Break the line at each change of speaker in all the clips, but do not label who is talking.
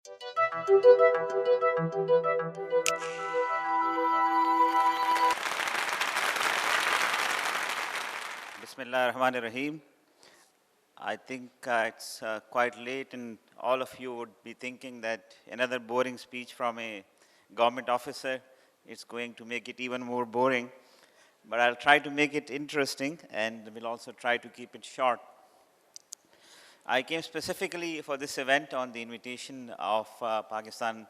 Bismillah ar-Rahman ar-Rahim. I think it's quite late, and all of you would be thinking that another boring speech from a government officer is going to make it even more boring. But I'll try to make it interesting, and we'll also try to keep it short. I came specifically for this event on the invitation of Pakistan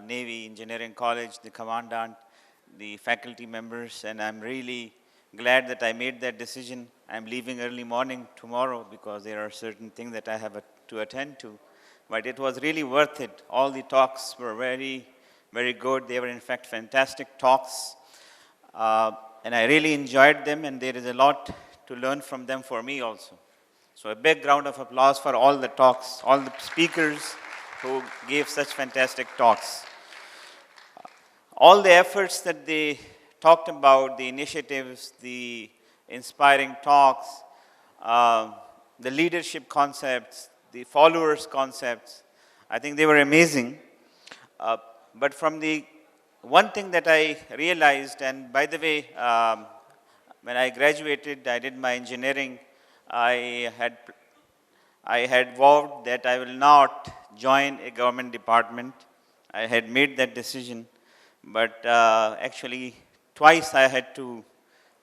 Navy Engineering College, the commandant, the faculty members, and I'm really glad that I made that decision. I'm leaving early morning tomorrow because there are certain things that I have to attend to. But it was really worth it. All the talks were very, very good. They were, in fact, fantastic talks. And I really enjoyed them, and there is a lot to learn from them for me also. So a big round of applause for all the talks, all the speakers who gave such fantastic talks. All the efforts that they talked about, the initiatives, the inspiring talks, the leadership concepts, the followers concepts, I think they were amazing. But from the one thing that I realized, and by the way, when I graduated, I did my engineering. I had vowed that I will not join a government department. I had made that decision, but actually twice I had to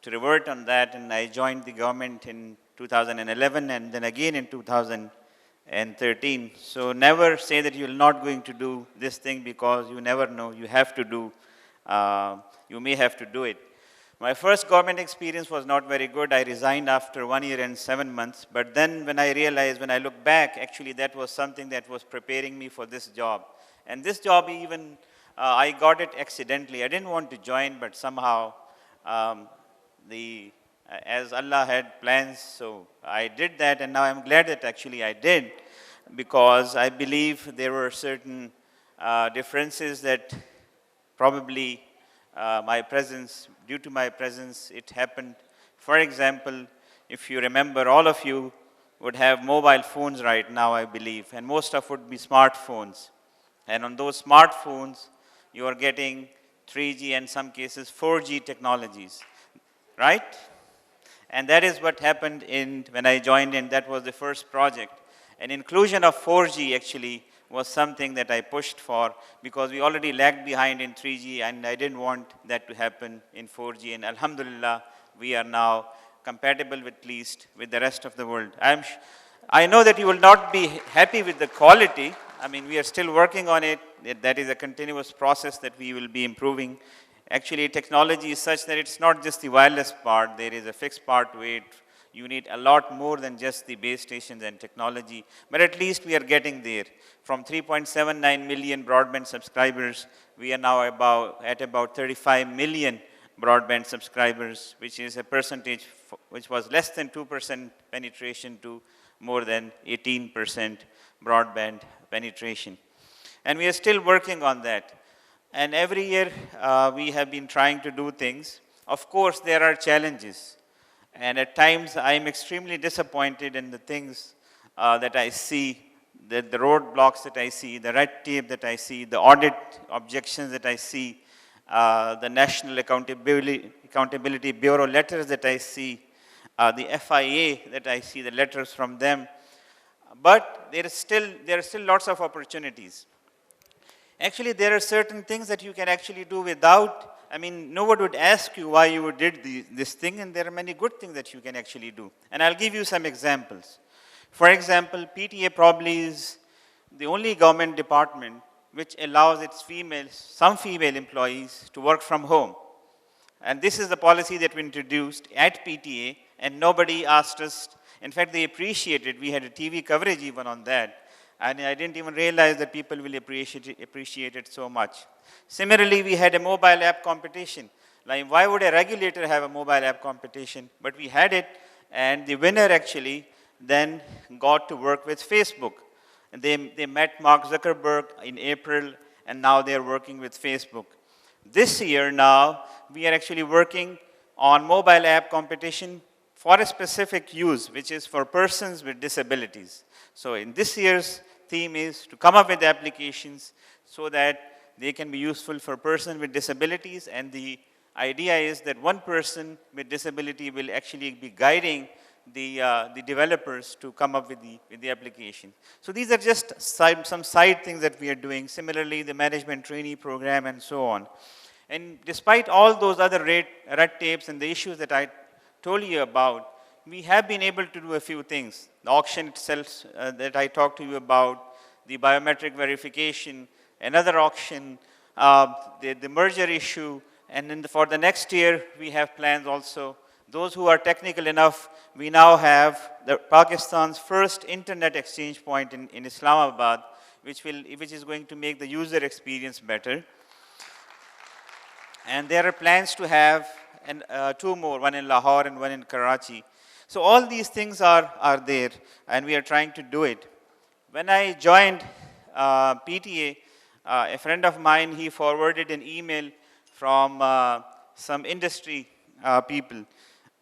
revert on that, and I joined the government in 2011 and then again in 2013. So never say that you're not going to do this thing, because you never know. You have to do, you may have to do it. My first government experience was not very good. I resigned after 1 year and 7 months. But then when I realized, when I look back, actually that was something that was preparing me for this job. And this job even, I got it accidentally. I didn't want to join, but somehow as Allah had plans, so I did that. And now I'm glad that actually I did, because I believe there were certain differences that probably due to my presence, it happened. For example, if you remember, all of you would have mobile phones right now, I believe, and most of would be smartphones. And on those smartphones, you are getting 3G and some cases 4G technologies, right? And that is what happened when I joined in. That was the first project. And inclusion of 4G actually was something that I pushed for, because we already lagged behind in 3G, and I didn't want that to happen in 4G. And alhamdulillah, we are now compatible at least with the rest of the world. I know that you will not be happy with the quality. I mean, we are still working on it. That is a continuous process that we will be improving. Actually, technology is such that it's not just the wireless part. There is a fixed part to it. You need a lot more than just the base stations and technology, but at least we are getting there. From 3.79 million broadband subscribers, we are now at about 35 million broadband subscribers, which is a percentage which was less than 2% penetration to more than 18% broadband penetration. And we are still working on that. And every year we have been trying to do things. Of course, there are challenges. And at times, I am extremely disappointed in the things that I see, the roadblocks that I see, the red tape that I see, the audit objections that I see, the National Accountability Bureau letters that I see, the FIA that I see, the letters from them. But there are still lots of opportunities. Actually, there are certain things that you can actually do without. I mean, no one would ask you why you did this thing, and there are many good things that you can actually do. And I'll give you some examples. For example, PTA probably is the only government department which allows some female employees to work from home. And this is the policy that we introduced at PTA, and nobody asked us. In fact, they appreciated. We had a TV coverage even on that. And I didn't even realize that people will appreciate it so much. Similarly, we had a mobile app competition. Like, why would a regulator have a mobile app competition? But we had it, and the winner actually then got to work with Facebook. And they met Mark Zuckerberg in April, and now they're working with Facebook. This year now, we are actually working on mobile app competition for a specific use, which is for persons with disabilities. So in this year's theme is to come up with applications so that they can be useful for persons with disabilities, and the idea is that one person with disability will actually be guiding the developers to come up with the application. So these are just some side things that we are doing. Similarly, the management trainee program and so on. And despite all those other red tapes and the issues that I told you about, we have been able to do a few things. The auction itself that I talked to you about, the biometric verification, another auction, the merger issue, and then for the next year, we have plans also. Those who are technical enough, we now have Pakistan's first internet exchange point in Islamabad, which is going to make the user experience better. And there are plans to have two more, one in Lahore and one in Karachi. So all these things are there, and we are trying to do it. When I joined PTA, a friend of mine, he forwarded an email from some industry people.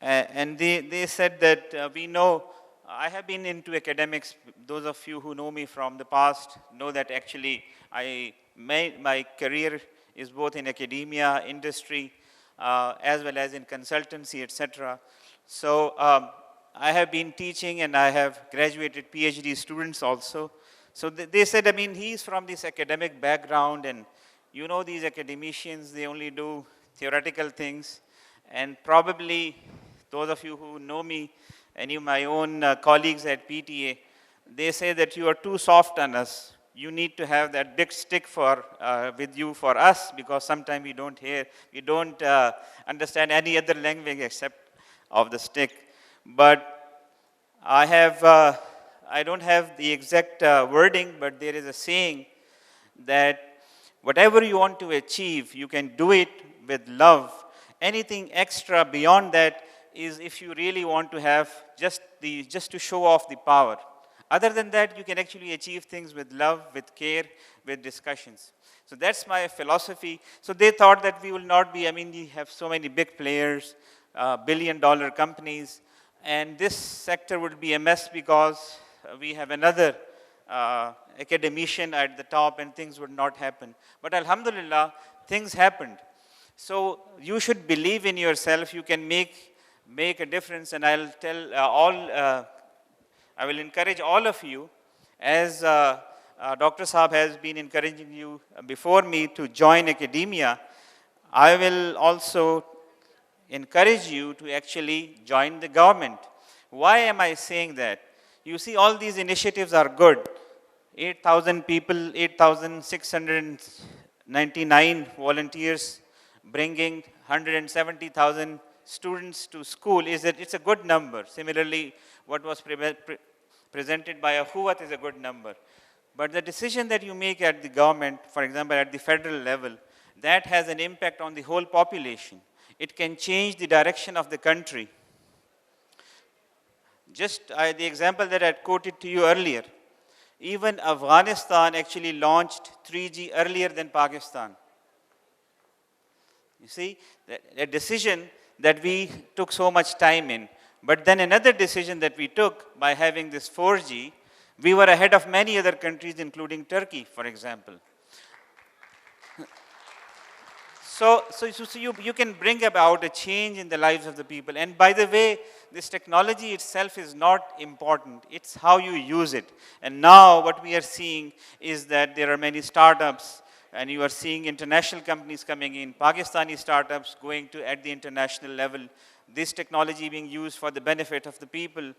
And they said that we know, I have been into academics. Those of you who know me from the past know that actually my career is both in academia, industry, as well as in consultancy, etc. So I have been teaching, and I have graduated PhD students also. So they said, I mean, he's from this academic background, and you know these academicians, they only do theoretical things. And probably those of you who know me, any of my own colleagues at PTA, they say that you are too soft on us. You need to have that big stick with you for us, because sometimes we don't understand any other language except of the stick. But I don't have the exact wording, but there is a saying that whatever you want to achieve, you can do it with love. Anything extra beyond that is if you really want to have just to show off the power. Other than that, you can actually achieve things with love, with care, with discussions. So that's my philosophy. So they thought that we will not be, I mean, we have so many big players, billion-dollar companies, and this sector would be a mess because we have another academician at the top, and things would not happen. But alhamdulillah, things happened. So you should believe in yourself. You can make a difference, and I'll tell I will encourage all of you, as Dr. Saab has been encouraging you before me to join academia. I will also encourage you to actually join the government. Why am I saying that? You see, all these initiatives are good. 8,000 people, 8,699 volunteers, bringing 170,000 students to school. It's a good number. Similarly, what was presented by Ahuwat is a good number. But the decision that you make at the government, for example, at the federal level, that has an impact on the whole population. It can change the direction of the country. Just the example that I quoted to you earlier, even Afghanistan actually launched 3G earlier than Pakistan. You see, a decision that we took so much time in. But then another decision that we took by having this 4G, we were ahead of many other countries, including Turkey, for example. So you can bring about a change in the lives of the people. And by the way, this technology itself is not important. It's how you use it. And now what we are seeing is that there are many startups, and you are seeing international companies coming in, Pakistani startups going to at the international level. This technology being used for the benefit of the people,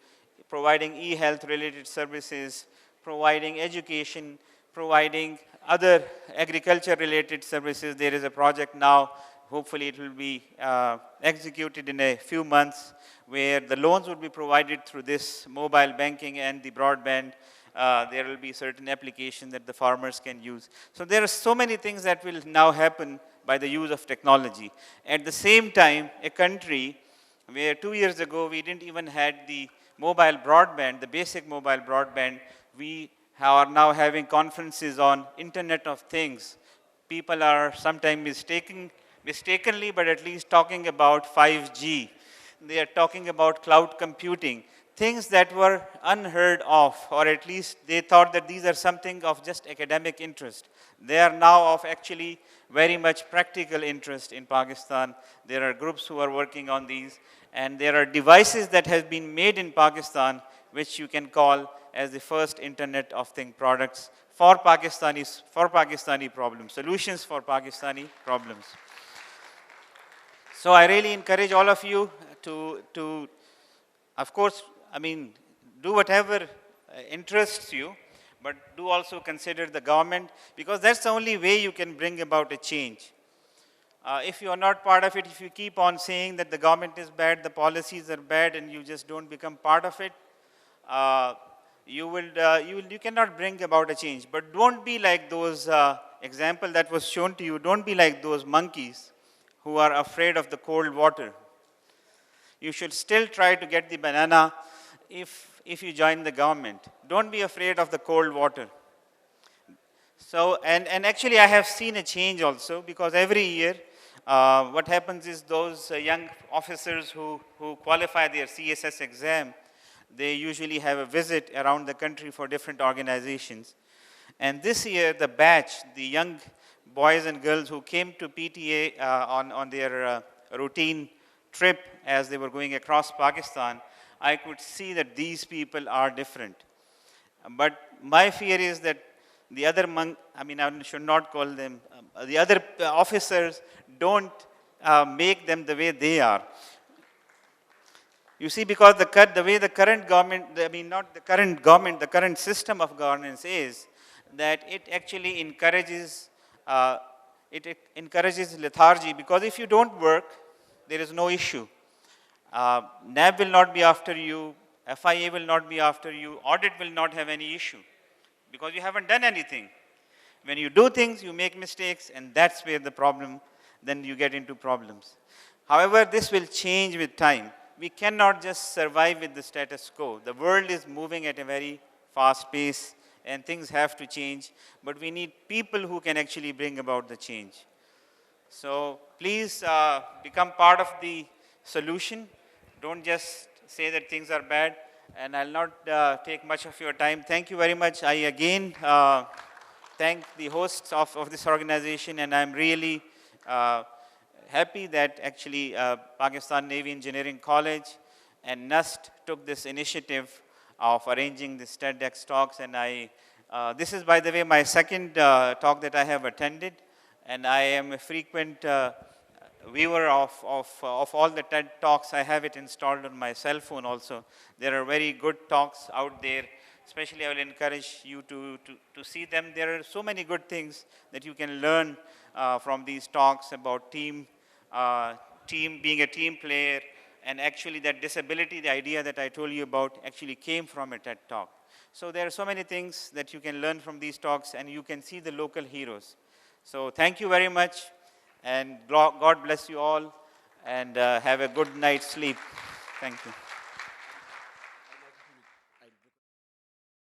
providing e-health related services, providing education, providing other agriculture related services. There is a project now, hopefully it will be executed in a few months, where the loans will be provided through this mobile banking and the broadband. There will be certain applications that the farmers can use. So there are so many things that will now happen by the use of technology. At the same time, a country where 2 years ago we didn't even had the mobile broadband, the basic mobile broadband, we are now having conferences on Internet of Things. People are sometimes mistakenly, but at least talking about 5G. They are talking about cloud computing. things that were unheard of, or at least they thought that these are something of just academic interest. They are now of actually very much practical interest in Pakistan. There are groups who are working on these, and there are devices that have been made in Pakistan which you can call as the first Internet of Things products for Pakistani problems, solutions for Pakistani problems. So I really encourage all of you to of course, I mean, do whatever interests you, but do also consider the government, because that's the only way you can bring about a change. If you are not part of it, if you keep on saying that the government is bad, the policies are bad, and you just don't become part of it, you cannot bring about a change. But don't be like those example that was shown to you. Don't be like those monkeys who are afraid of the cold water. You should still try to get the banana if you join the government. Don't be afraid of the cold water. So, and actually I have seen a change also, because every year what happens is those young officers who qualify their CSS exam, they usually have a visit around the country for different organizations. And this year the batch, the young boys and girls who came to PTA on their routine trip as they were going across Pakistan, I could see that these people are different. But my fear is that the other I should not call them, the other officers don't make them the way they are. You see, because the way the current government, not the current government, the current system of governance is that it actually encourages lethargy, because if you don't work, there is no issue. NAB will not be after you, FIA will not be after you, audit will not have any issue, because you haven't done anything. When you do things, you make mistakes, and that's where the problem, then you get into problems. However, this will change with time. We cannot just survive with the status quo. The world is moving at a very fast pace, and things have to change, but we need people who can actually bring about the change. So please become part of the solution. Don't just say that things are bad, and I'll not take much of your time. Thank you very much. I again thank the hosts of this organization, and I'm really happy that actually Pakistan Navy Engineering College and NUST took this initiative of arranging the TEDx talks. And this is, by the way, my second talk that I have attended, and I am a frequent viewer of all the TED talks. I have it installed on my cell phone also. There are very good talks out there. Especially I will encourage you to see them. There are so many good things that you can learn from these talks about being a team player, and actually that disability, the idea that I told you about, actually came from a TED talk. So there are so many things that you can learn from these talks, and you can see the local heroes. So thank you very much, and God bless you all, and have a good night's sleep. Thank you.